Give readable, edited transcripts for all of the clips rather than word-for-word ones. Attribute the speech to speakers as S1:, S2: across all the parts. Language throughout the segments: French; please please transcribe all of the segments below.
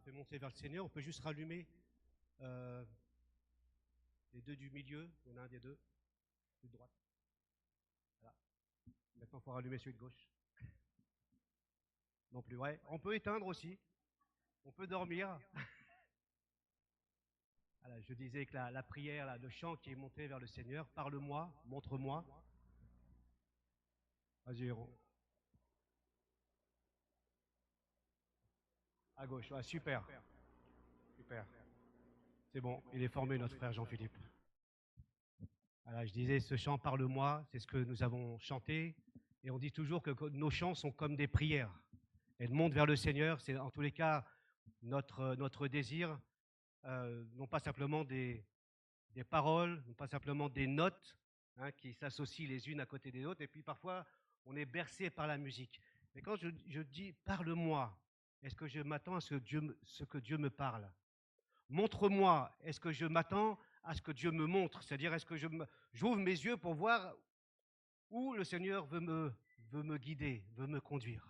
S1: fait monter vers le Seigneur, on peut juste rallumer euh, les deux du milieu. Il y en a un des deux, celui de droite. Voilà. Maintenant, il faut rallumer celui de gauche. Non plus, ouais. On peut éteindre aussi. On peut dormir. Voilà, je disais que la prière, là, le chant qui est monté vers le Seigneur, parle-moi, montre-moi. Vas-y, héros. À gauche, ouais, super. Super. C'est bon, il est formé, notre frère Jean-Philippe. Voilà, je disais, ce chant parle-moi, c'est ce que nous avons chanté. Et on dit toujours que nos chants sont comme des prières. Elles montent vers le Seigneur. C'est en tous les cas notre désir, non pas simplement des paroles, non pas simplement des notes qui s'associent les unes à côté des autres. Et puis parfois, on est bercé par la musique. Mais quand je dis parle-moi, est-ce que je m'attends à ce que Dieu me parle? Montre-moi, est-ce que je m'attends à ce que Dieu me montre? C'est-à-dire, est-ce que j'ouvre mes yeux pour voir où le Seigneur veut me guider, veut me conduire?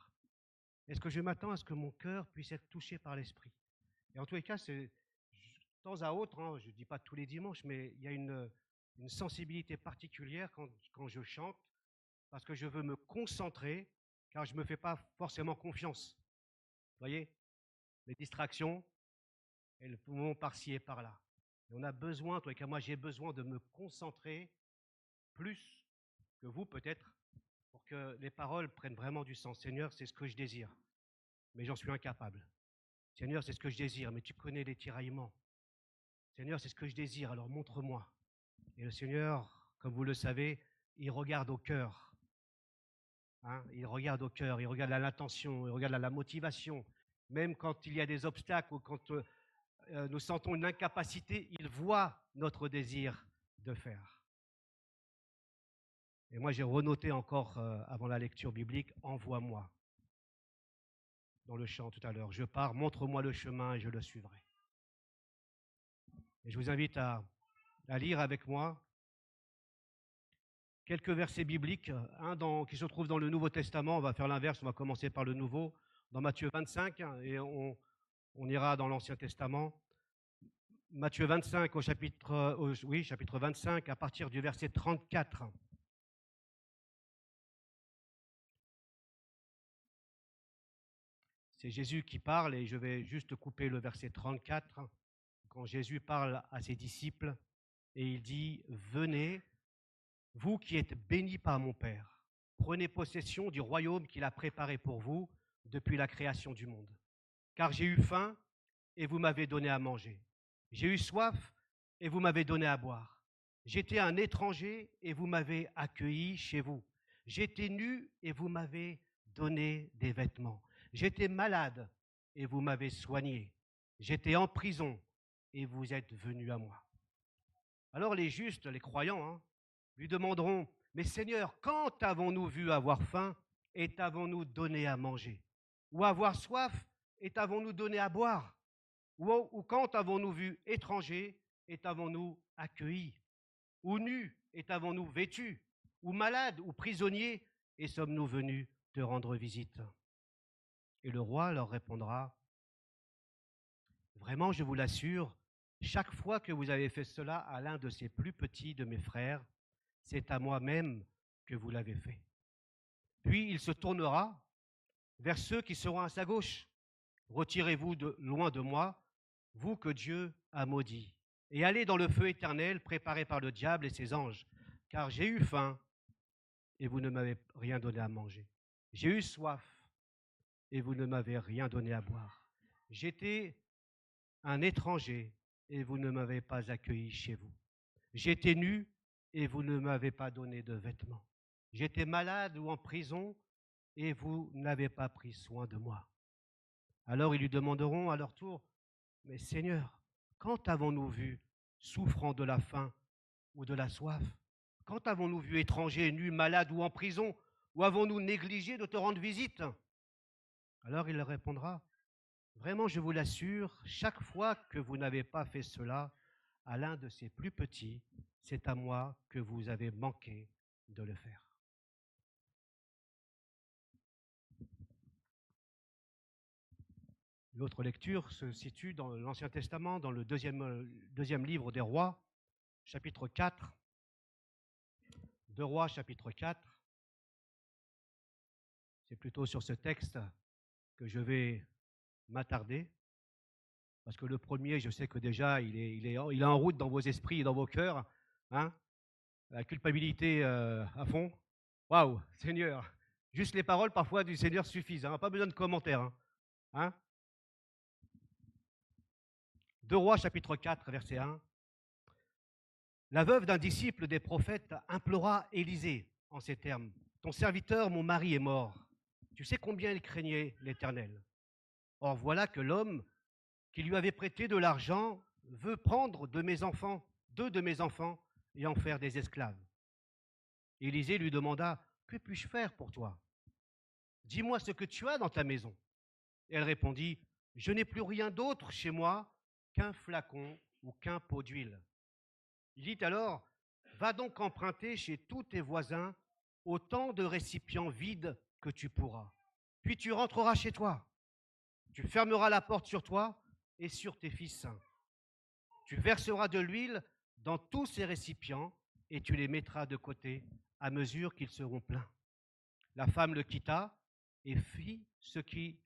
S1: Est-ce que je m'attends à ce que mon cœur puisse être touché par l'Esprit? Et en tous les cas, c'est de temps à autre, je ne dis pas tous les dimanches, mais il y a une sensibilité particulière quand je chante, parce que je veux me concentrer, car je ne me fais pas forcément confiance. Vous voyez, les distractions, elles vont par-ci et par-là. Et on a besoin, en tous les cas, moi j'ai besoin de me concentrer plus que vous peut-être, pour que les paroles prennent vraiment du sens. Seigneur, c'est ce que je désire, mais j'en suis incapable. Seigneur, c'est ce que je désire, mais tu connais les tiraillements. Seigneur, c'est ce que je désire, alors montre-moi. Et le Seigneur, comme vous le savez, il regarde au cœur. Il regarde au cœur, il regarde à l'intention, il regarde à la motivation. Même quand il y a des obstacles ou quand nous sentons une incapacité, il voit notre désir de faire. Et moi, j'ai renoté encore avant la lecture biblique, envoie-moi, dans le chant tout à l'heure. Je pars, montre-moi le chemin et je le suivrai. Et je vous invite à lire avec moi quelques versets bibliques, qui se trouve dans le Nouveau Testament. On va faire l'inverse, on va commencer par le Nouveau, dans Matthieu 25, et on ira dans l'Ancien Testament. Matthieu 25, chapitre 25, à partir du verset 34. C'est Jésus qui parle, et je vais juste couper le verset 34, quand Jésus parle à ses disciples, et il dit « Venez, vous qui êtes bénis par mon Père, prenez possession du royaume qu'il a préparé pour vous depuis la création du monde. Car j'ai eu faim, et vous m'avez donné à manger. J'ai eu soif, et vous m'avez donné à boire. J'étais un étranger, et vous m'avez accueilli chez vous. J'étais nu, et vous m'avez donné des vêtements. J'étais malade, et vous m'avez soigné. J'étais en prison, et vous êtes venus à moi. » Alors les justes, les croyants, lui demanderont, « Mais Seigneur, quand avons-nous vu avoir faim, et t'avons-nous donné à manger? Ou avoir soif, et t'avons-nous donné à boire? Ou quand avons-nous vu étranger, et t'avons-nous accueilli? Ou nu, et t'avons-nous vêtu? Ou malade, ou prisonnier, et sommes-nous venus te rendre visite? » Et le roi leur répondra, « Vraiment, je vous l'assure, chaque fois que vous avez fait cela à l'un de ces plus petits de mes frères, c'est à moi-même que vous l'avez fait. » Puis il se tournera vers ceux qui seront à sa gauche. « Retirez-vous loin de moi, vous que Dieu a maudit, et allez dans le feu éternel préparé par le diable et ses anges, car j'ai eu faim, et vous ne m'avez rien donné à manger. J'ai eu soif, et vous ne m'avez rien donné à boire. J'étais un étranger, et vous ne m'avez pas accueilli chez vous. J'étais nu, et vous ne m'avez pas donné de vêtements. J'étais malade ou en prison, et vous n'avez pas pris soin de moi. » Alors ils lui demanderont à leur tour, « Mais Seigneur, quand avons-nous vu souffrant de la faim ou de la soif? Quand avons-nous vu étranger, nu, malade ou en prison? Ou avons-nous négligé de te rendre visite? » Alors il leur répondra, « Vraiment, je vous l'assure, chaque fois que vous n'avez pas fait cela à l'un de ces plus petits, c'est à moi que vous avez manqué de le faire. » L'autre lecture se situe dans l'Ancien Testament, dans le deuxième livre des Rois, chapitre 4. 2 Rois, chapitre 4. C'est plutôt sur ce texte que je vais m'attarder, parce que le premier, je sais que déjà, il est en route dans vos esprits et dans vos cœurs. Hein, la culpabilité à fond. Waouh, Seigneur. Juste les paroles parfois du Seigneur suffisent. Hein, pas besoin de commentaires. Hein. 2 Rois, chapitre 4, verset 1. La veuve d'un disciple des prophètes implora Élisée en ces termes. Ton serviteur, mon mari, est mort. Tu sais combien il craignait l'Éternel. Or voilà que l'homme qui lui avait prêté de l'argent veut prendre deux de mes enfants, et en faire des esclaves. Élisée lui demanda, que puis-je faire pour toi? Dis-moi ce que tu as dans ta maison. Et elle répondit, je n'ai plus rien d'autre chez moi qu'un flacon ou qu'un pot d'huile. Il dit alors, va donc emprunter chez tous tes voisins autant de récipients vides que tu pourras. Puis tu rentreras chez toi. Tu fermeras la porte sur toi et sur tes fils. Tu verseras de l'huile dans tous ces récipients et tu les mettras de côté à mesure qu'ils seront pleins. La femme le quitta et fit ce qu'il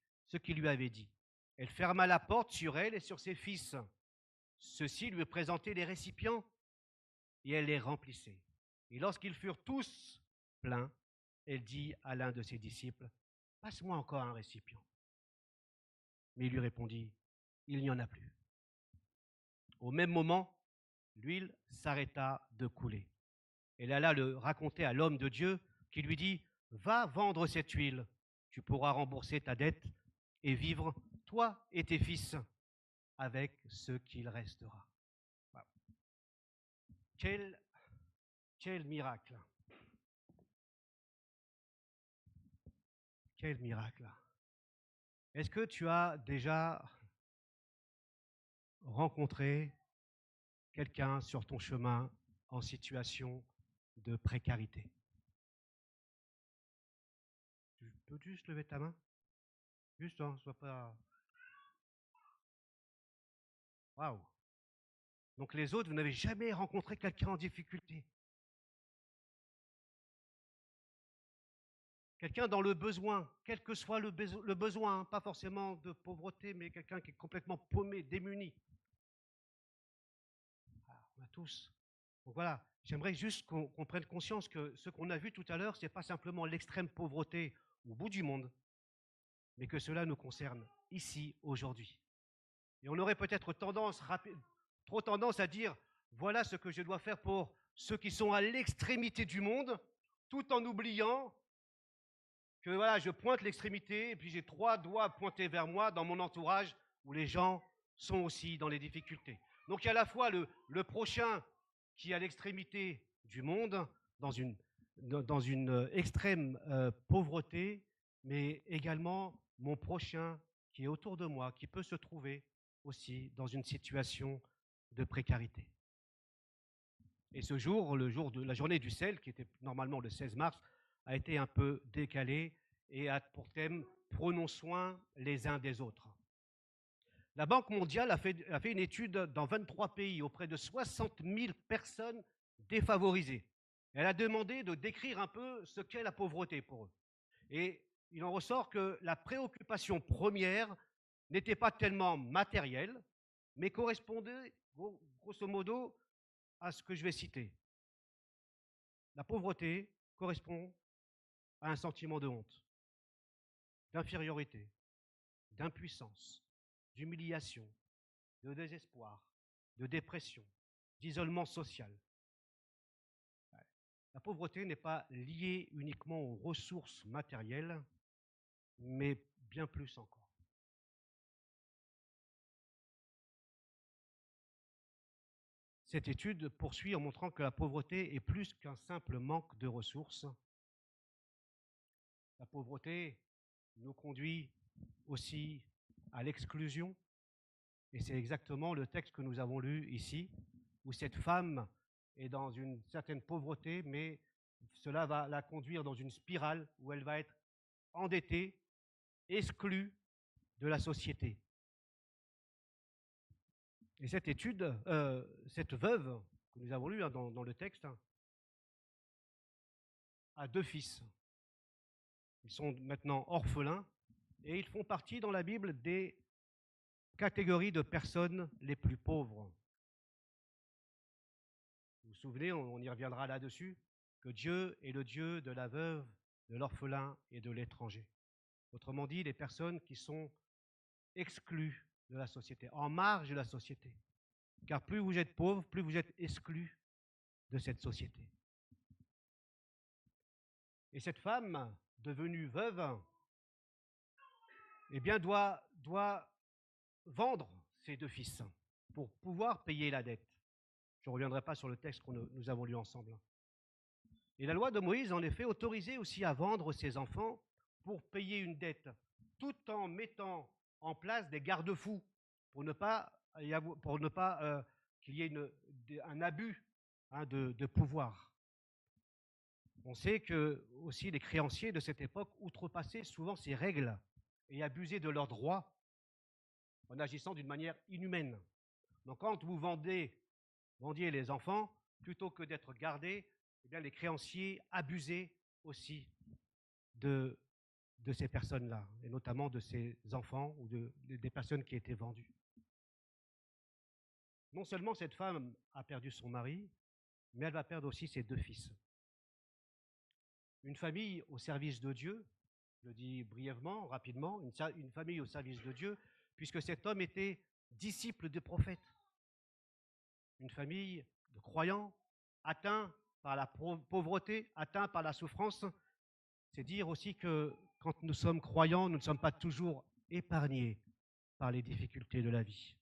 S1: lui avait dit. Elle ferma la porte sur elle et sur ses fils. Ceux-ci lui présentaient les récipients et elle les remplissait. Et lorsqu'ils furent tous pleins, elle dit à l'un de ses disciples, « Passe-moi encore un récipient. » Mais il lui répondit, « Il n'y en a plus. » Au même moment, l'huile s'arrêta de couler. Elle alla le raconter à l'homme de Dieu qui lui dit, « Va vendre cette huile, tu pourras rembourser ta dette et vivre, toi et tes fils, avec ce qu'il restera. » Wow. Quel miracle! Quel miracle! Est-ce que tu as déjà rencontré quelqu'un sur ton chemin en situation de précarité? Tu peux juste lever ta main? Juste, hein, sois pas... Waouh! Donc les autres, vous n'avez jamais rencontré quelqu'un en difficulté? Quelqu'un dans le besoin, quel que soit le besoin, hein, pas forcément de pauvreté, mais quelqu'un qui est complètement paumé, démuni. Ah, on a tous. Donc voilà, j'aimerais juste qu'on prenne conscience que ce qu'on a vu tout à l'heure, ce n'est pas simplement l'extrême pauvreté au bout du monde, mais que cela nous concerne ici, aujourd'hui. Et on aurait peut-être trop tendance à dire, voilà ce que je dois faire pour ceux qui sont à l'extrémité du monde, tout en oubliant que voilà, je pointe l'extrémité et puis j'ai 3 doigts pointés vers moi dans mon entourage où les gens sont aussi dans les difficultés. Donc il y a à la fois le prochain qui est à l'extrémité du monde, dans une extrême pauvreté, mais également mon prochain qui est autour de moi, qui peut se trouver aussi dans une situation de précarité. Et ce jour, la journée du sel, qui était normalement le 16 mars, a été un peu décalé et a pour thème « Prenons soin les uns des autres ». La Banque mondiale a fait une étude dans 23 pays auprès de 60 000 personnes défavorisées. Elle a demandé de décrire un peu ce qu'est la pauvreté pour eux. Et il en ressort que la préoccupation première n'était pas tellement matérielle, mais correspondait grosso modo à ce que je vais citer. La pauvreté correspond à un sentiment de honte, d'infériorité, d'impuissance, d'humiliation, de désespoir, de dépression, d'isolement social. La pauvreté n'est pas liée uniquement aux ressources matérielles, mais bien plus encore. Cette étude poursuit en montrant que la pauvreté est plus qu'un simple manque de ressources. La pauvreté nous conduit aussi à l'exclusion, et c'est exactement le texte que nous avons lu ici, où cette femme est dans une certaine pauvreté, mais cela va la conduire dans une spirale où elle va être endettée, exclue de la société. Et cette étude, cette veuve que nous avons lue dans le texte, a 2 fils. Ils sont maintenant orphelins et ils font partie dans la Bible des catégories de personnes les plus pauvres. Vous vous souvenez, on y reviendra là-dessus, que Dieu est le Dieu de la veuve, de l'orphelin et de l'étranger. Autrement dit, les personnes qui sont exclues de la société, en marge de la société. Car plus vous êtes pauvre, plus vous êtes exclu de cette société. Et cette femme, devenue veuve, eh bien, doit vendre ses 2 fils pour pouvoir payer la dette. Je ne reviendrai pas sur le texte que nous avons lu ensemble. Et la loi de Moïse, en effet, autorisait aussi à vendre ses enfants pour payer une dette, tout en mettant en place des garde-fous pour ne pas qu'il y ait un abus de pouvoir. On sait que aussi les créanciers de cette époque outrepassaient souvent ces règles et abusaient de leurs droits en agissant d'une manière inhumaine. Donc quand vous vendiez les enfants, plutôt que d'être gardés, eh bien, les créanciers abusaient aussi de ces personnes-là, et notamment de ces enfants ou des personnes qui étaient vendues. Non seulement cette femme a perdu son mari, mais elle va perdre aussi ses 2 fils. Une famille au service de Dieu, je le dis brièvement, rapidement, une famille au service de Dieu, puisque cet homme était disciple des prophètes. Une famille de croyants, atteints par la pauvreté, atteints par la souffrance. C'est dire aussi que quand nous sommes croyants, nous ne sommes pas toujours épargnés par les difficultés de la vie.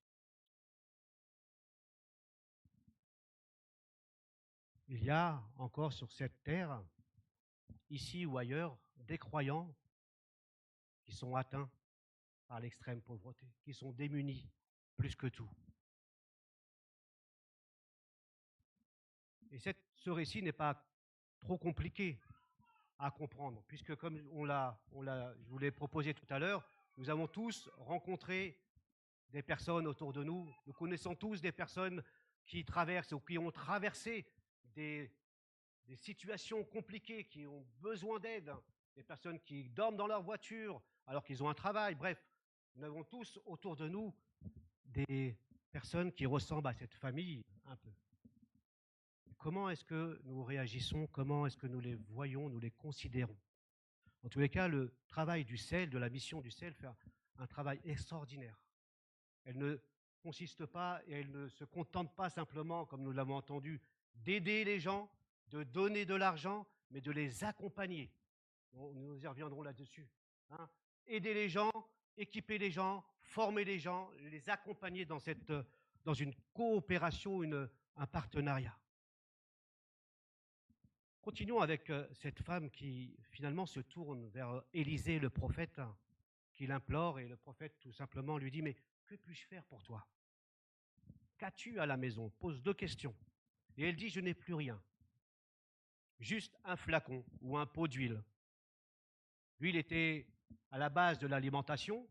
S1: Il y a encore sur cette terre, ici ou ailleurs, des croyants qui sont atteints par l'extrême pauvreté, qui sont démunis plus que tout. Et ce récit n'est pas trop compliqué à comprendre, puisque comme je vous l'ai proposé tout à l'heure, nous avons tous rencontré des personnes autour de nous. Nous connaissons tous des personnes qui traversent ou qui ont traversé des situations compliquées, qui ont besoin d'aide, des personnes qui dorment dans leur voiture alors qu'ils ont un travail. Bref, nous avons tous autour de nous des personnes qui ressemblent à cette famille un peu. Comment est-ce que nous réagissons? Comment est-ce que nous les voyons, nous les considérons? En tous les cas, le travail du CEL, de la mission du CEL, fait un travail extraordinaire. Elle ne consiste pas et elle ne se contente pas simplement, comme nous l'avons entendu, d'aider les gens, de donner de l'argent, mais de les accompagner. Nous y reviendrons là-dessus. Aider les gens, équiper les gens, former les gens, les accompagner dans une coopération, un partenariat. Continuons avec cette femme qui finalement se tourne vers Élisée le prophète, qui l'implore, et le prophète tout simplement lui dit « Mais que puis-je faire pour toi? Qu'as-tu à la maison ?» Pose 2 questions. Et elle dit « Je n'ai plus rien, juste un flacon ou un pot d'huile. » L'huile était à la base de l'alimentation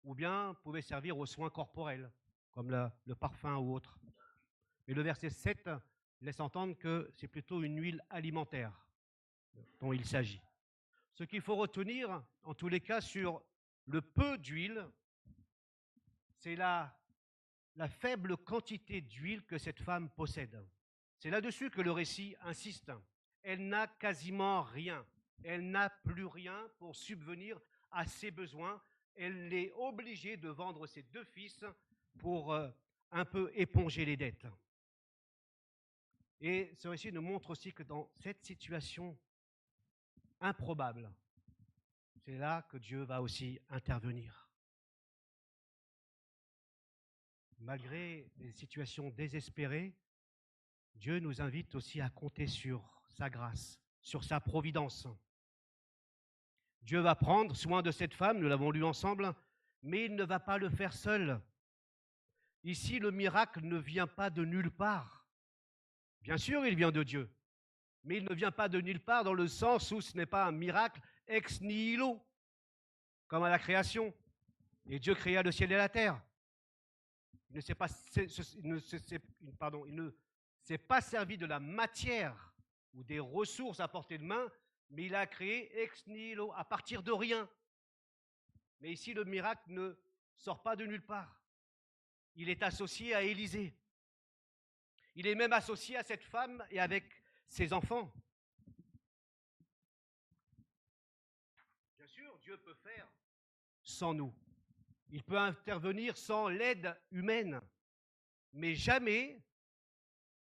S1: ou bien pouvait servir aux soins corporels, comme le parfum ou autre. Mais le verset 7 laisse entendre que c'est plutôt une huile alimentaire dont il s'agit. Ce qu'il faut retenir, en tous les cas, sur le peu d'huile, c'est la faible quantité d'huile que cette femme possède. C'est là-dessus que le récit insiste. Elle n'a quasiment rien. Elle n'a plus rien pour subvenir à ses besoins. Elle est obligée de vendre ses 2 fils pour un peu éponger les dettes. Et ce récit nous montre aussi que dans cette situation improbable, c'est là que Dieu va aussi intervenir. Malgré les situations désespérées, Dieu nous invite aussi à compter sur sa grâce, sur sa providence. Dieu va prendre soin de cette femme, nous l'avons lu ensemble, mais il ne va pas le faire seul. Ici, le miracle ne vient pas de nulle part. Bien sûr, il vient de Dieu, mais il ne vient pas de nulle part dans le sens où ce n'est pas un miracle ex nihilo, comme à la création. Et Dieu créa le ciel et la terre. Il ne s'est pas, il ne s'est- pardon, il ne s'est pas servi de la matière ou des ressources à portée de main, mais il a créé ex nihilo, à partir de rien. Mais ici, le miracle ne sort pas de nulle part. Il est associé à Élisée. Il est même associé à cette femme et avec ses enfants. Bien sûr, Dieu peut faire sans nous. Il peut intervenir sans l'aide humaine. Mais jamais,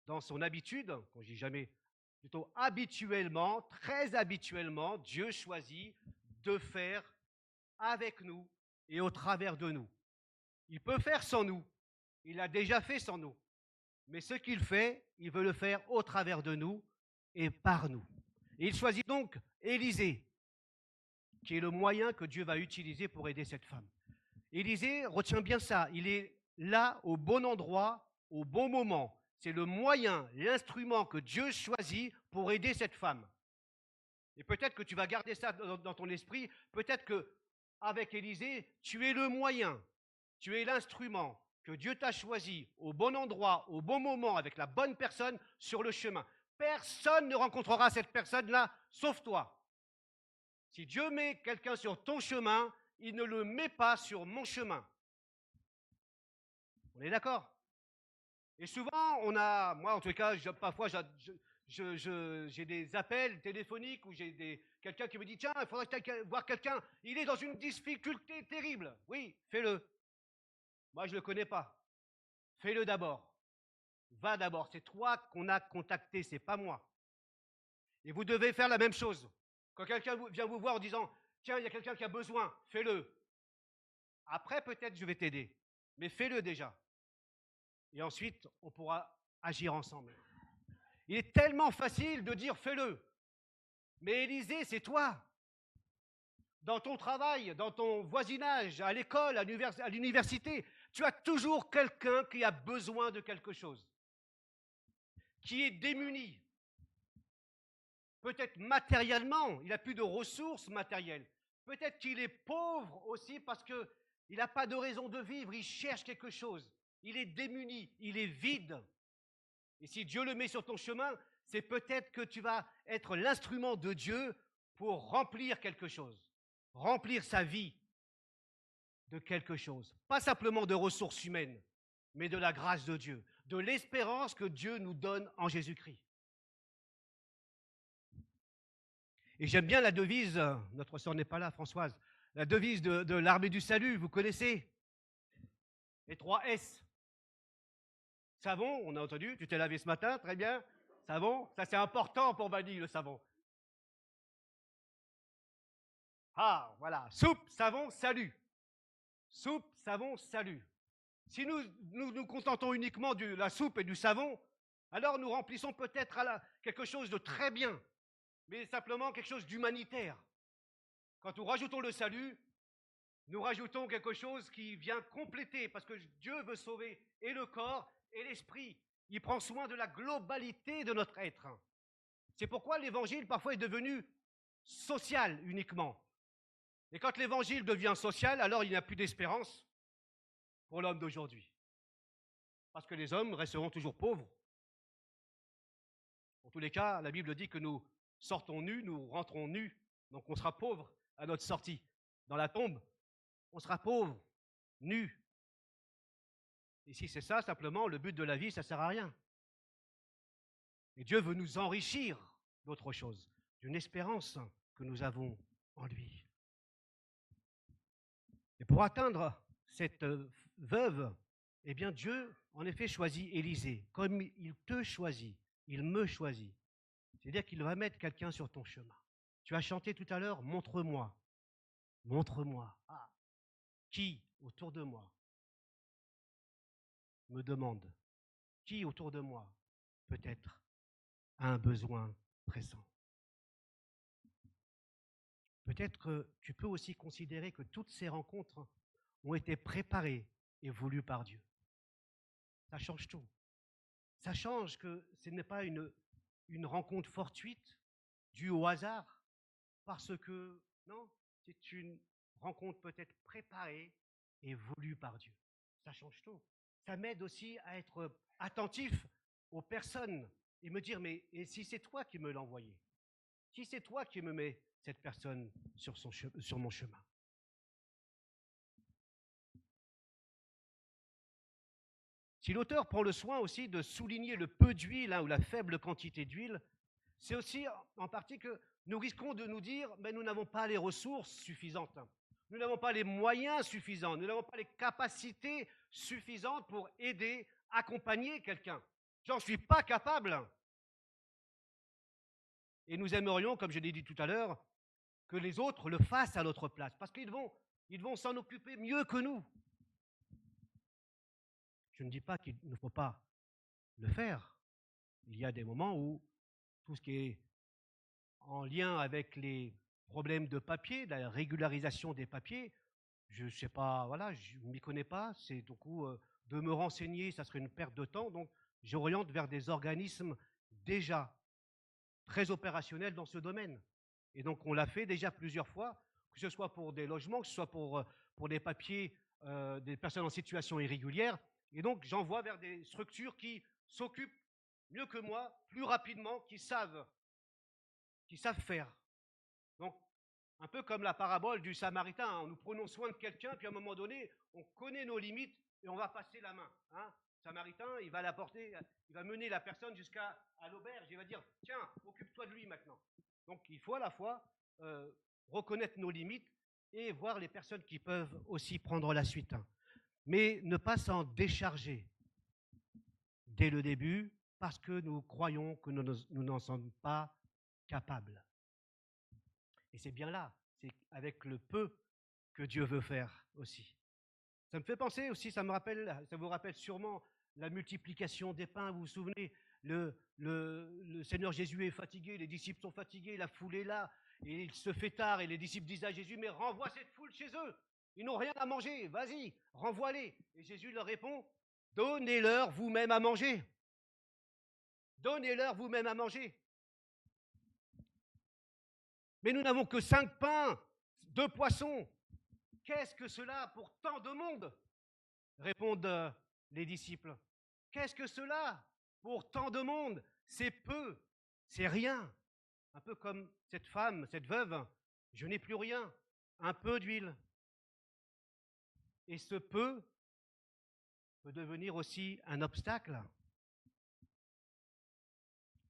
S1: dans son habitude, quand je dis jamais, plutôt habituellement, très habituellement, Dieu choisit de faire avec nous et au travers de nous. Il peut faire sans nous. Il l'a déjà fait sans nous. Mais ce qu'il fait, il veut le faire au travers de nous et par nous. Et il choisit donc Élisée, qui est le moyen que Dieu va utiliser pour aider cette femme. Élisée, retiens bien ça, il est là au bon endroit, au bon moment. C'est le moyen, l'instrument que Dieu choisit pour aider cette femme. Et peut-être que tu vas garder ça dans ton esprit, peut-être que avec Élisée, tu es le moyen, tu es l'instrument que Dieu t'a choisi au bon endroit, au bon moment, avec la bonne personne sur le chemin. Personne ne rencontrera cette personne-là, sauf toi. Si Dieu met quelqu'un sur ton chemin, il ne le met pas sur mon chemin. On est d'accord? Et souvent, moi en tout cas, parfois j'ai des appels téléphoniques où j'ai quelqu'un qui me dit tiens, il faudrait voir quelqu'un, il est dans une difficulté terrible. Oui, fais-le. Moi, je ne le connais pas. Fais-le d'abord. Va d'abord. C'est toi qu'on a contacté, c'est pas moi. Et vous devez faire la même chose. Quand quelqu'un vient vous voir en disant tiens, il y a quelqu'un qui a besoin, fais-le. Après, peut-être je vais t'aider. Mais fais-le déjà. Et ensuite, on pourra agir ensemble. Il est tellement facile de dire fais-le. Mais Élisée, c'est toi. Dans ton travail, dans ton voisinage, à l'école, à l'université, tu as toujours quelqu'un qui a besoin de quelque chose, qui est démuni. Peut-être matériellement, il n'a plus de ressources matérielles. Peut-être qu'il est pauvre aussi parce qu'il n'a pas de raison de vivre, il cherche quelque chose. Il est démuni, il est vide. Et si Dieu le met sur ton chemin, c'est peut-être que tu vas être l'instrument de Dieu pour remplir quelque chose, remplir sa vie de quelque chose. Pas simplement de ressources humaines, mais de la grâce de Dieu, de l'espérance que Dieu nous donne en Jésus-Christ. Et j'aime bien la devise, notre sœur n'est pas là, Françoise, la devise de l'armée du salut, vous connaissez? Les 3 S. Savon, on a entendu, tu t'es lavé ce matin, très bien. Savon, ça c'est important pour Vanille, le savon. Ah, voilà, soupe, savon, salut. Soupe, savon, salut. Si nous contentons uniquement de la soupe et du savon, alors nous remplissons peut-être quelque chose de très bien, mais simplement quelque chose d'humanitaire. Quand nous rajoutons le salut, nous rajoutons quelque chose qui vient compléter, parce que Dieu veut sauver et le corps et l'esprit. Il prend soin de la globalité de notre être. C'est pourquoi l'évangile parfois est devenu social uniquement. Et quand l'évangile devient social, alors il n'y a plus d'espérance pour l'homme d'aujourd'hui. Parce que les hommes resteront toujours pauvres. En tous les cas, la Bible dit que nous sortons nus, nous rentrons nus, donc on sera pauvre à notre sortie. Dans la tombe, on sera pauvre, nu. Et si c'est ça, simplement, le but de la vie, ça ne sert à rien. Et Dieu veut nous enrichir d'autre chose, d'une espérance que nous avons en lui. Et pour atteindre cette veuve, eh bien Dieu, en effet, choisit Élisée. Comme il te choisit, il me choisit. C'est-à-dire qu'il va mettre quelqu'un sur ton chemin. Tu as chanté tout à l'heure, montre-moi. Montre-moi. Ah, qui autour de moi me demande? Qui autour de moi, peut-être, a un besoin pressant? Peut-être que tu peux aussi considérer que toutes ces rencontres ont été préparées et voulues par Dieu. Ça change tout. Ça change que ce n'est pas une rencontre fortuite, due au hasard, parce que, non, c'est une rencontre peut-être préparée et voulue par Dieu. Ça change tout. ça m'aide aussi à être attentif aux personnes et me dire, mais et si c'est toi qui me l'as envoyé? Si c'est toi qui me mets cette personne sur mon chemin? Si l'auteur prend le soin aussi de souligner le peu d'huile ou la faible quantité d'huile, c'est aussi en partie que nous risquons de nous dire, mais nous n'avons pas les ressources suffisantes, nous n'avons pas les moyens suffisants, nous n'avons pas les capacités suffisantes pour aider, accompagner quelqu'un. J'en suis pas capable. Et nous aimerions, comme je l'ai dit tout à l'heure, que les autres le fassent à notre place, parce qu'ils vont s'en occuper mieux que nous. Je ne dis pas qu'il ne faut pas le faire. Il y a des moments où tout ce qui est en lien avec les problèmes de papier, la régularisation des papiers, je ne sais pas, voilà, je ne m'y connais pas, c'est du coup de me renseigner, ça serait une perte de temps, donc j'oriente vers des organismes déjà très opérationnels dans ce domaine. Et donc on l'a fait déjà plusieurs fois, que ce soit pour des logements, que ce soit pour des papiers des personnes en situation irrégulière, et donc j'envoie vers des structures qui s'occupent mieux que moi, plus rapidement, qui savent faire. Donc, un peu comme la parabole du Samaritain, hein. Nous prenons soin de quelqu'un, puis à un moment donné, on connaît nos limites et on va passer la main. Hein. Samaritain, il va il va mener la personne jusqu'à l'auberge, il va dire, tiens, occupe-toi de lui maintenant. Donc, il faut à la fois reconnaître nos limites et voir les personnes qui peuvent aussi prendre la suite. Hein. Mais ne pas s'en décharger dès le début parce que nous croyons que nous n'en sommes pas capables. Et c'est bien là, c'est avec le peu que Dieu veut faire aussi. Ça me fait penser aussi, ça vous rappelle sûrement la multiplication des pains. Vous vous souvenez, le Seigneur Jésus est fatigué, les disciples sont fatigués, la foule est là, et il se fait tard, et les disciples disent à Jésus, mais renvoie cette foule chez eux, ils n'ont rien à manger, vas-y, renvoie-les. Et Jésus leur répond, donnez-leur vous-même à manger. Donnez-leur vous-même à manger. Mais nous n'avons que 5 pains, 2 poissons. Qu'est-ce que cela pour tant de monde? Répondent les disciples. Qu'est-ce que cela pour tant de monde? C'est peu, c'est rien. Un peu comme cette femme, cette veuve, je n'ai plus rien, un peu d'huile. Et ce peu peut devenir aussi un obstacle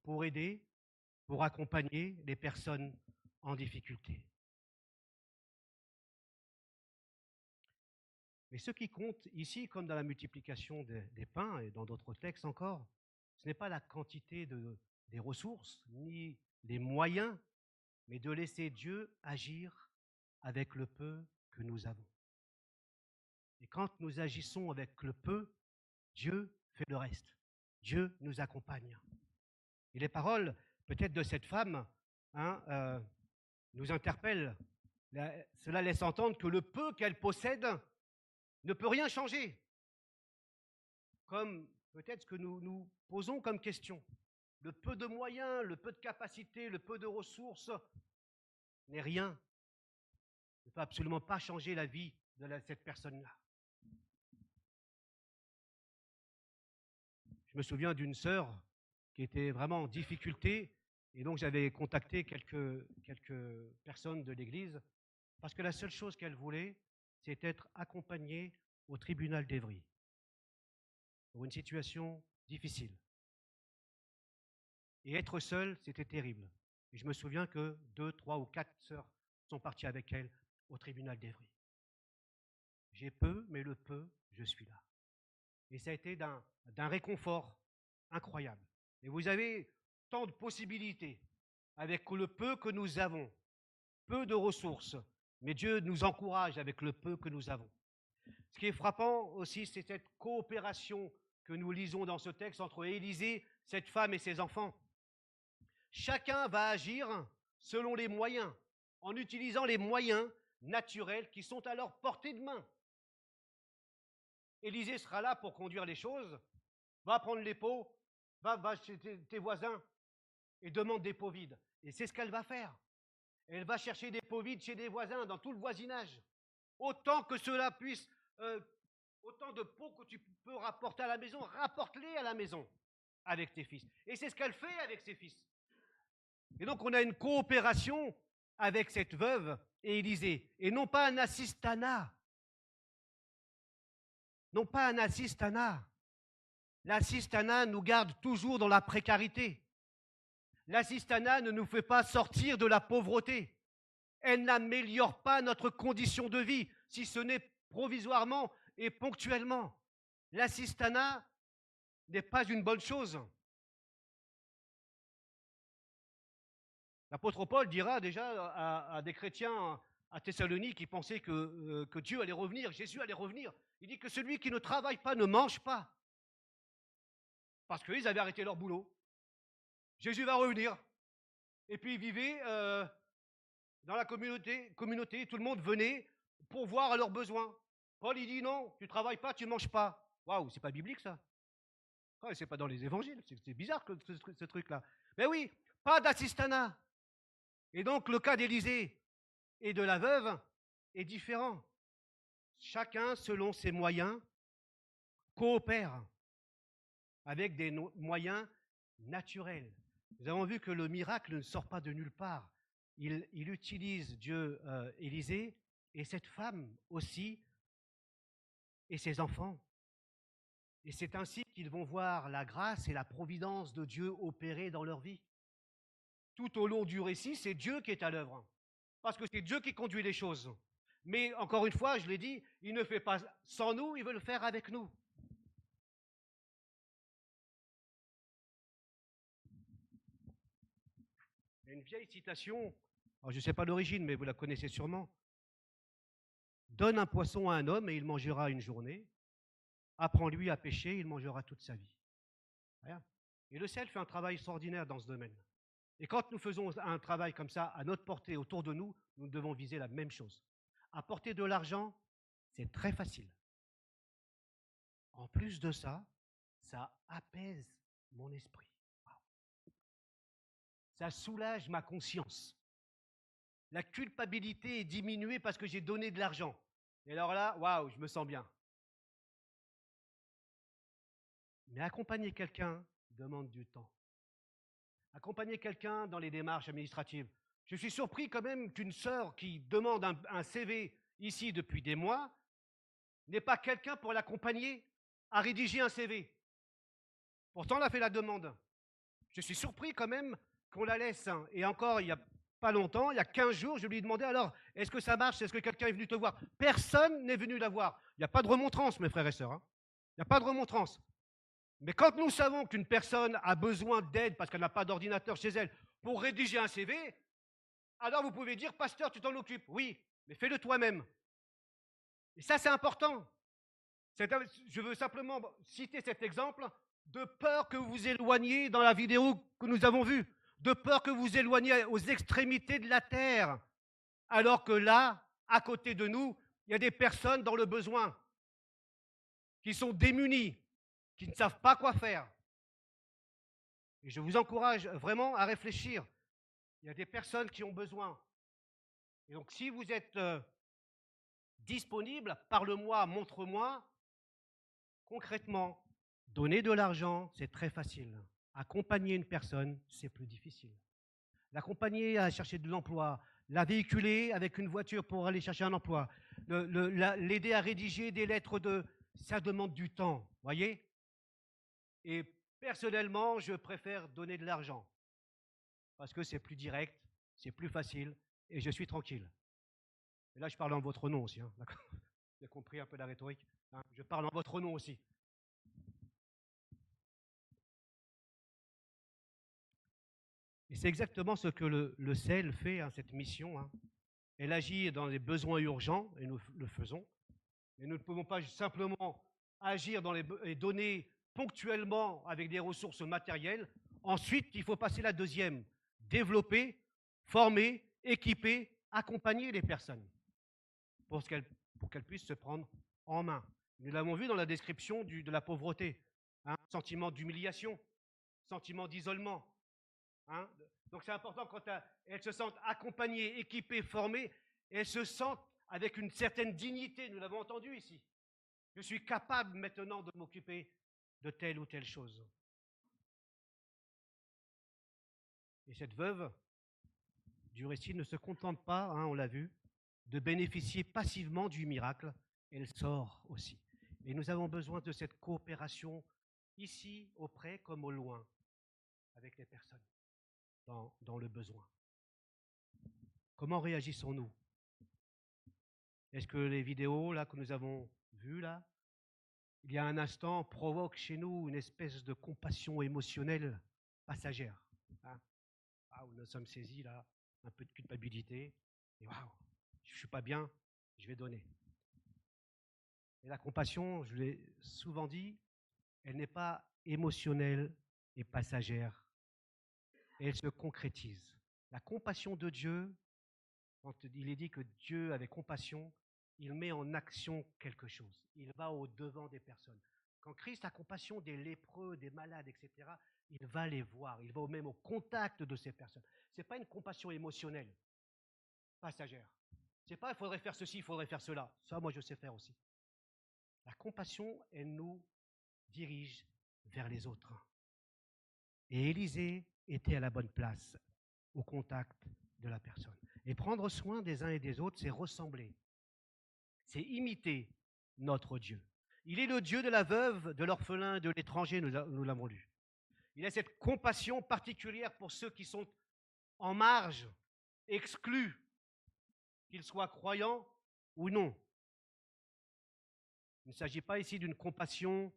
S1: pour aider, pour accompagner les personnes en difficulté. Mais ce qui compte ici, comme dans la multiplication des pains et dans d'autres textes encore, ce n'est pas la quantité des ressources, ni les moyens, mais de laisser Dieu agir avec le peu que nous avons. Et quand nous agissons avec le peu, Dieu fait le reste. Dieu nous accompagne. Et les paroles, peut-être de cette femme, nous interpellent. Cela laisse entendre que le peu qu'elle possède ne peut rien changer. Comme peut-être ce que nous nous posons comme question. Le peu de moyens, le peu de capacités, le peu de ressources n'est rien. Ne peut absolument pas changer la vie de cette personne-là. Je me souviens d'une sœur qui était vraiment en difficulté et donc j'avais contacté quelques personnes de l'église parce que la seule chose qu'elle voulait, c'est être accompagnée au tribunal d'Évry pour une situation difficile. Et être seule, c'était terrible. Et je me souviens que 2, 3 ou 4 sœurs sont parties avec elle au tribunal d'Évry. J'ai peu, mais le peu, je suis là. Et ça a été d'un réconfort incroyable. Et vous avez tant de possibilités avec le peu que nous avons, peu de ressources, mais Dieu nous encourage avec le peu que nous avons. Ce qui est frappant aussi, c'est cette coopération que nous lisons dans ce texte entre Élisée, cette femme et ses enfants. Chacun va agir selon les moyens, en utilisant les moyens naturels qui sont à leur portée de main. Élisée sera là pour conduire les choses, va prendre les pots, va chez tes voisins et demande des pots vides. Et c'est ce qu'elle va faire. Elle va chercher des pots vides chez des voisins, dans tout le voisinage. Autant que cela puisse Autant de pots que tu peux rapporter à la maison, rapporte-les à la maison avec tes fils. Et c'est ce qu'elle fait avec ses fils. Et donc on a une coopération avec cette veuve et Élisée, et non pas un assistanat. Non pas un assistanat. L'assistanat nous garde toujours dans la précarité. L'assistanat ne nous fait pas sortir de la pauvreté. Elle n'améliore pas notre condition de vie, si ce n'est provisoirement et ponctuellement. L'assistanat n'est pas une bonne chose. L'apôtre Paul dira déjà à des chrétiens à Thessalonique qui pensaient que Dieu allait revenir, Jésus allait revenir. Il dit que celui qui ne travaille pas ne mange pas. Parce qu'ils avaient arrêté leur boulot. Jésus va revenir. Et puis ils vivaient dans la communauté, tout le monde venait pour voir à leurs besoins. Paul, il dit non, tu ne travailles pas, tu ne manges pas. Waouh, c'est pas biblique ça. Ouais, c'est pas dans les évangiles, c'est bizarre ce truc-là. Mais oui, pas d'assistanat. Et donc le cas d'Élisée et de la veuve est différent. Chacun, selon ses moyens, coopère avec des moyens naturels. Nous avons vu que le miracle ne sort pas de nulle part. Il utilise Dieu, Élisée, et cette femme aussi, et ses enfants. Et c'est ainsi qu'ils vont voir la grâce et la providence de Dieu opérer dans leur vie. Tout au long du récit, c'est Dieu qui est à l'œuvre. Parce que c'est Dieu qui conduit les choses. Mais encore une fois, je l'ai dit, il ne fait pas sans nous, il veut le faire avec nous. Il y a une vieille citation, alors je ne sais pas l'origine, mais vous la connaissez sûrement. Donne un poisson à un homme et il mangera une journée. Apprends-lui à pêcher, il mangera toute sa vie. Rien. Et le ciel fait un travail extraordinaire dans ce domaine. Et quand nous faisons un travail comme ça, à notre portée, autour de nous, nous devons viser la même chose. Apporter de l'argent, c'est très facile. En plus de ça, ça apaise mon esprit. Ça soulage ma conscience. La culpabilité est diminuée parce que j'ai donné de l'argent. Et alors là, waouh, je me sens bien. Mais accompagner quelqu'un demande du temps. Accompagner quelqu'un dans les démarches administratives. Je suis surpris quand même qu'une sœur qui demande un CV ici depuis des mois n'ait pas quelqu'un pour l'accompagner à rédiger un CV. Pourtant, elle a fait la demande. Je suis surpris quand même qu'on la laisse. Et encore, il n'y a pas longtemps, il y a 15 jours, je lui ai demandé alors, est-ce que ça marche? Est-ce que quelqu'un est venu te voir? Personne n'est venu la voir. Il n'y a pas de remontrance, mes frères et sœurs. Il n'y a pas de remontrance. Mais quand nous savons qu'une personne a besoin d'aide parce qu'elle n'a pas d'ordinateur chez elle pour rédiger un CV, alors vous pouvez dire, pasteur, tu t'en occupes. Oui, mais fais-le toi-même. Et ça, c'est important. Je veux simplement citer cet exemple de peur que vous vous éloigniez dans la vidéo que nous avons vue, de peur que vous vous éloigniez aux extrémités de la terre, alors que là, à côté de nous, il y a des personnes dans le besoin, qui sont démunies, qui ne savent pas quoi faire. Et je vous encourage vraiment à réfléchir. Il y a des personnes qui ont besoin. Et donc, si vous êtes disponible, parle-moi, montre-moi. Concrètement, donner de l'argent, c'est très facile. Accompagner une personne, c'est plus difficile. L'accompagner à chercher de l'emploi, la véhiculer avec une voiture pour aller chercher un emploi, l'aider à rédiger des lettres ça demande du temps, voyez? Et personnellement, je préfère donner de l'argent parce que c'est plus direct, c'est plus facile et je suis tranquille. Et là, je parle en votre nom aussi, d'accord? Vous avez compris un peu la rhétorique, je parle en votre nom aussi. Et c'est exactement ce que le CEL fait, cette mission. Elle agit dans les besoins urgents, et nous le faisons. Mais nous ne pouvons pas simplement agir et donner ponctuellement avec des ressources matérielles. Ensuite, il faut passer la deuxième, développer, former, équiper, accompagner les personnes pour qu'elles puissent se prendre en main. Nous l'avons vu dans la description de la pauvreté. Sentiment d'humiliation, sentiment d'isolement. Donc c'est important quand elles se sentent accompagnées, équipées, formées, et elles se sentent avec une certaine dignité, nous l'avons entendu ici. Je suis capable maintenant de m'occuper de telle ou telle chose. Et cette veuve du récit ne se contente pas, hein, on l'a vu, de bénéficier passivement du miracle, elle sort aussi. Et nous avons besoin de cette coopération ici, auprès comme au loin, avec les personnes dans le besoin. Comment réagissons-nous? Est-ce que les vidéos là, que nous avons vues là, il y a un instant, provoquent chez nous une espèce de compassion émotionnelle passagère, hein? Ah, où nous sommes saisis là, un peu de culpabilité, et waouh, je ne suis pas bien, je vais donner. Et la compassion, je l'ai souvent dit, elle n'est pas émotionnelle et passagère, elle se concrétise. La compassion de Dieu, quand il est dit que Dieu avait compassion, il met en action quelque chose. Il va au-devant des personnes. Quand Christ a compassion des lépreux, des malades, etc., il va les voir, il va même au contact de ces personnes. Ce n'est pas une compassion émotionnelle, passagère. Ce n'est pas il faudrait faire ceci, il faudrait faire cela. Ça, moi, je sais faire aussi. La compassion, elle nous dirige vers les autres. Et Élisée était à la bonne place, au contact de la personne. Et prendre soin des uns et des autres, c'est ressembler. C'est imiter notre Dieu. Il est le Dieu de la veuve, de l'orphelin, de l'étranger, nous l'avons lu. Il a cette compassion particulière pour ceux qui sont en marge, exclus, qu'ils soient croyants ou non. Il ne s'agit pas ici d'une compassion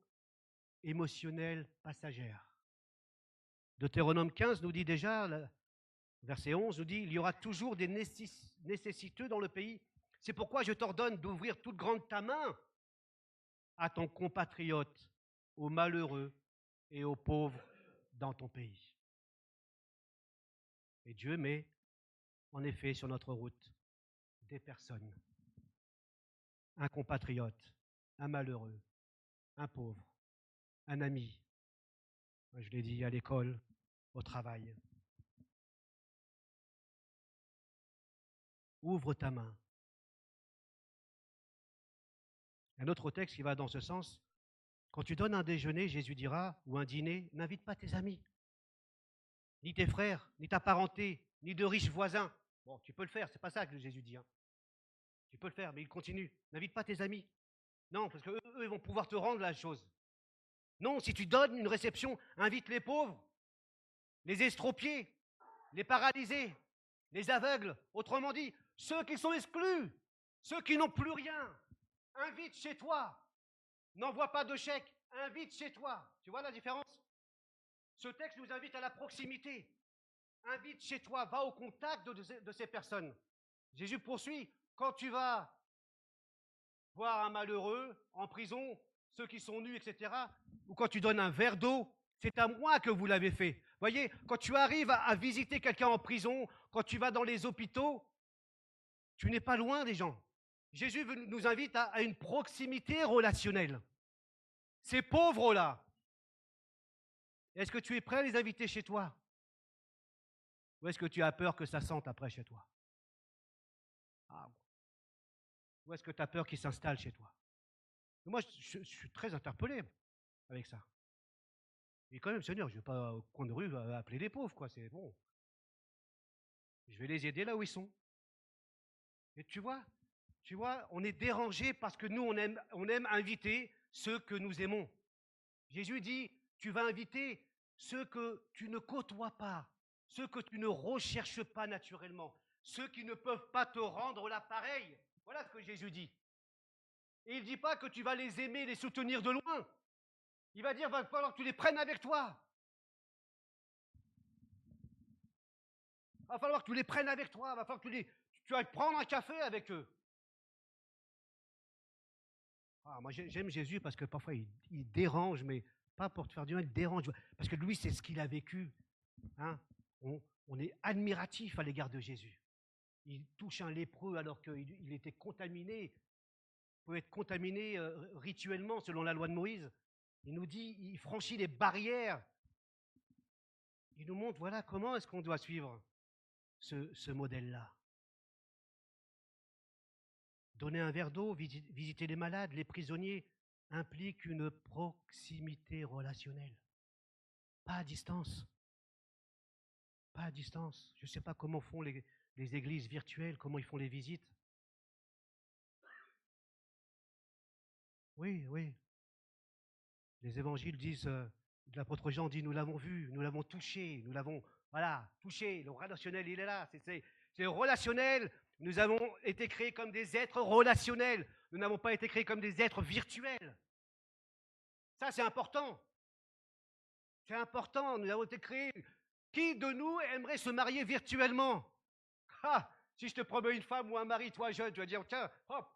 S1: émotionnelle passagère. Deutéronome 15 nous dit déjà, verset 11 nous dit, il y aura toujours des nécessiteux dans le pays. C'est pourquoi je t'ordonne d'ouvrir toute grande ta main à ton compatriote, aux malheureux et aux pauvres dans ton pays. Et Dieu met en effet sur notre route des personnes, un compatriote, un malheureux, un pauvre, un ami, je l'ai dit, à l'école, au travail. Ouvre ta main. Un autre texte qui va dans ce sens, quand tu donnes un déjeuner, Jésus dira, ou un dîner, n'invite pas tes amis, ni tes frères, ni ta parenté, ni de riches voisins. Bon, tu peux le faire, c'est pas ça que Jésus dit. Hein. Tu peux le faire, mais il continue. N'invite pas tes amis. Non, parce qu'eux, ils vont pouvoir te rendre la chose. Non, si tu donnes une réception, invite les pauvres, les estropiés, les paralysés, les aveugles, autrement dit, ceux qui sont exclus, ceux qui n'ont plus rien. Invite chez toi. N'envoie pas de chèque, invite chez toi. Tu vois la différence? Ce texte nous invite à la proximité. Invite chez toi, va au contact de ces personnes. Jésus poursuit, quand tu vas voir un malheureux en prison, ceux qui sont nus, etc., ou quand tu donnes un verre d'eau, c'est à moi que vous l'avez fait. Voyez, quand tu arrives à visiter quelqu'un en prison, quand tu vas dans les hôpitaux, tu n'es pas loin des gens. Jésus nous invite à une proximité relationnelle. Ces pauvres-là, est-ce que tu es prêt à les inviter chez toi? Ou est-ce que tu as peur que ça sente après chez toi? Ah. Ou est-ce que tu as peur qu'ils s'installent chez toi? Moi, je suis très interpellé avec ça. Et quand même, Seigneur, je ne vais pas au coin de rue appeler les pauvres, quoi. C'est bon. Je vais les aider là où ils sont. Et tu vois, on est dérangé parce que nous, on aime inviter ceux que nous aimons. Jésus dit, tu vas inviter ceux que tu ne côtoies pas, ceux que tu ne recherches pas naturellement, ceux qui ne peuvent pas te rendre l'appareil. Voilà ce que Jésus dit. Et il ne dit pas que tu vas les aimer, les soutenir de loin. Il va dire, il va falloir que tu les prennes avec toi. Il va falloir que tu les prennes avec toi. Il va falloir que tu ailles prendre un café avec eux. Ah, moi, j'aime Jésus parce que parfois, il dérange, mais pas pour te faire du mal, il dérange. Parce que lui, c'est ce qu'il a vécu. Hein. On est admiratif à l'égard de Jésus. Il touche un lépreux alors qu'il était contaminé, peut être contaminé rituellement selon la loi de Moïse. Il nous dit, il franchit les barrières. Il nous montre, voilà, comment est-ce qu'on doit suivre ce modèle-là. Donner un verre d'eau, visiter les malades, les prisonniers, implique une proximité relationnelle. Pas à distance. Pas à distance. Je ne sais pas comment font les églises virtuelles, comment ils font les visites. Oui, oui. Les évangiles disent, l'apôtre Jean dit, nous l'avons vu, nous l'avons touché, nous l'avons, voilà, touché. Le relationnel, il est là. C'est relationnel. Nous avons été créés comme des êtres relationnels. Nous n'avons pas été créés comme des êtres virtuels. Ça, c'est important. C'est important. Nous avons été créés. Qui de nous aimerait se marier virtuellement? Ah, si je te promets une femme ou un mari, toi jeune, tu vas dire, tiens, hop,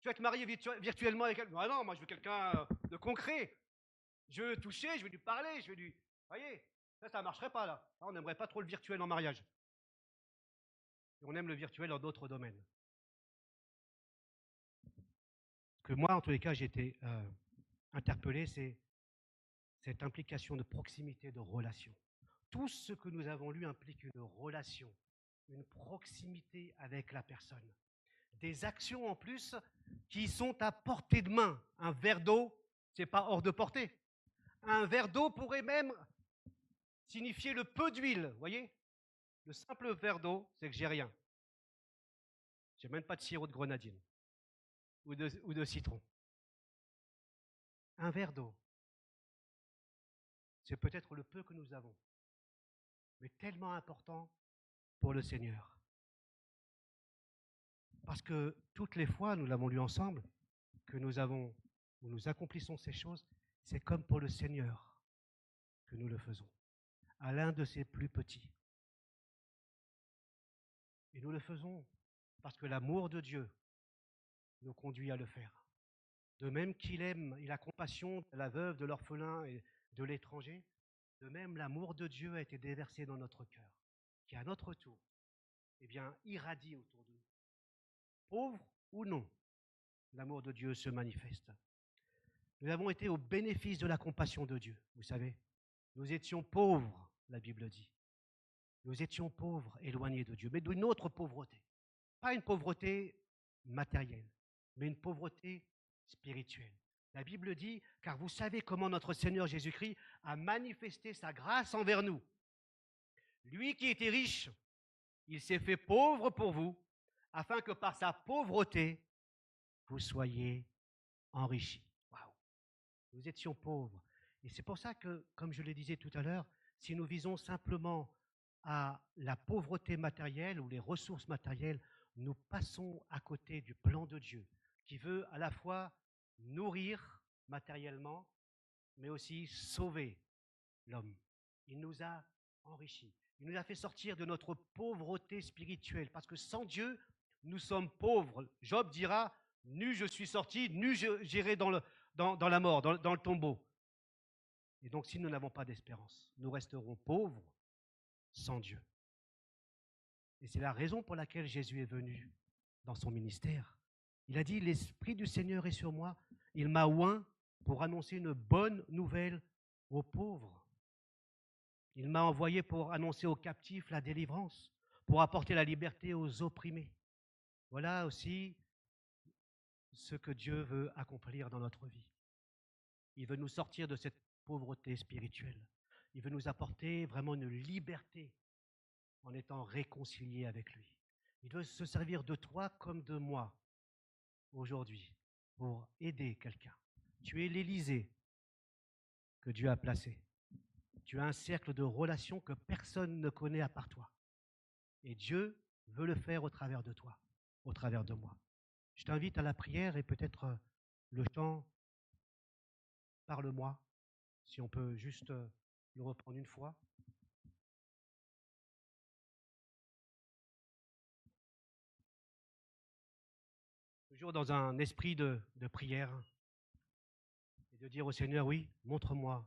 S1: tu vas te marier virtuellement avec quelqu'un. Ah non, moi je veux quelqu'un de concret. Je veux le toucher, je veux lui parler, je veux lui... Vous voyez, ça ne marcherait pas là. On n'aimerait pas trop le virtuel en mariage. Et on aime le virtuel dans d'autres domaines. Ce que moi, en tous les cas, j'ai été interpellé, c'est cette implication de proximité, de relation. Tout ce que nous avons lu implique une relation, une proximité avec la personne. Des actions en plus qui sont à portée de main. Un verre d'eau, c'est pas hors de portée. Un verre d'eau pourrait même signifier le peu d'huile, vous voyez? Le simple verre d'eau, c'est que j'ai rien. J'ai même pas de sirop de grenadine ou de citron. Un verre d'eau, c'est peut-être le peu que nous avons, mais tellement important pour le Seigneur. Parce que toutes les fois, nous l'avons lu ensemble, que nous accomplissons ces choses, c'est comme pour le Seigneur que nous le faisons, à l'un de ses plus petits. Et nous le faisons parce que l'amour de Dieu nous conduit à le faire. De même qu'il aime, il a compassion de la veuve, de l'orphelin et de l'étranger, de même l'amour de Dieu a été déversé dans notre cœur, qui à notre tour, irradie autour de nous. Pauvre ou non, l'amour de Dieu se manifeste. Nous avons été au bénéfice de la compassion de Dieu, vous savez. Nous étions pauvres, la Bible dit. Nous étions pauvres, éloignés de Dieu, mais d'une autre pauvreté. Pas une pauvreté matérielle, mais une pauvreté spirituelle. La Bible dit, car vous savez comment notre Seigneur Jésus-Christ a manifesté sa grâce envers nous. Lui qui était riche, il s'est fait pauvre pour vous, afin que par sa pauvreté, vous soyez enrichis. Waouh! Nous étions pauvres. Et c'est pour ça que, comme je le disais tout à l'heure, si nous visons simplement à la pauvreté matérielle ou les ressources matérielles, nous passons à côté du plan de Dieu, qui veut à la fois nourrir matériellement, mais aussi sauver l'homme. Il nous a enrichis. Il nous a fait sortir de notre pauvreté spirituelle, parce que sans Dieu, nous sommes pauvres. Job dira, nu je suis sorti, nu j'irai dans la mort, dans le tombeau. Et donc si nous n'avons pas d'espérance, nous resterons pauvres sans Dieu. Et c'est la raison pour laquelle Jésus est venu dans son ministère. Il a dit, l'Esprit du Seigneur est sur moi, il m'a oint pour annoncer une bonne nouvelle aux pauvres. Il m'a envoyé pour annoncer aux captifs la délivrance, pour apporter la liberté aux opprimés. Voilà aussi ce que Dieu veut accomplir dans notre vie. Il veut nous sortir de cette pauvreté spirituelle. Il veut nous apporter vraiment une liberté en étant réconciliés avec lui. Il veut se servir de toi comme de moi aujourd'hui pour aider quelqu'un. Tu es l'Élysée que Dieu a placé. Tu as un cercle de relations que personne ne connaît à part toi. Et Dieu veut le faire au travers de toi, au travers de moi. Je t'invite à la prière et peut-être le chant « Parle-moi », si on peut juste le reprendre une fois. Toujours dans un esprit de prière et de dire au Seigneur, oui, montre-moi